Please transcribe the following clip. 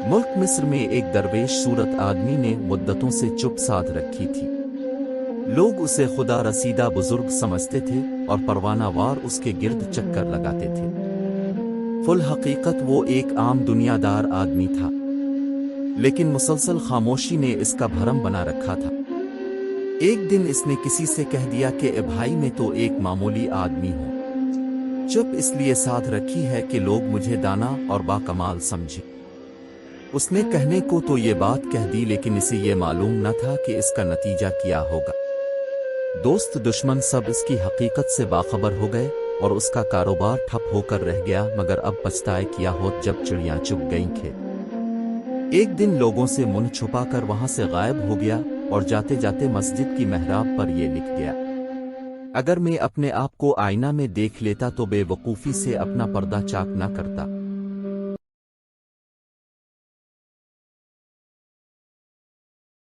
मुल्क मिस्र में एक दरवेश सूरत आदमी ने मुद्दतों से चुप साध रखी थी। लोग उसे खुदा रसीदा बुजुर्ग समझते थे और परवानावार उसके गिर्द चक्कर लगाते थे। फुल हकीकत वो एक आम दुनियादार आदमी था, लेकिन मुसलसल खामोशी ने इसका भरम बना रखा था। एक दिन इसने किसी से कह दिया कि ए भाई, मैं तो एक मामूली आदमी हूँ, चुप इसलिए साध रखी है कि लोग मुझे दाना और बाकमाल समझे। उसने कहने को तो ये बात कह दी, लेकिन इसे ये मालूम न था कि इसका नतीजा क्या होगा। दोस्त दुश्मन सब इसकी हकीकत से बाखबर हो गए और उसका कारोबार ठप होकर रह गया, मगर अब पछताए किया होत जब चिड़ियां चुग गईं खेत। एक दिन लोगों से मुंह छुपाकर वहां से गायब हो गया और जाते जाते मस्जिद की मेहराब पर यह लिख गया, अगर मैं अपने आप को आईना में देख लेता तो बेवकूफ़ी से अपना पर्दा चाक न करता।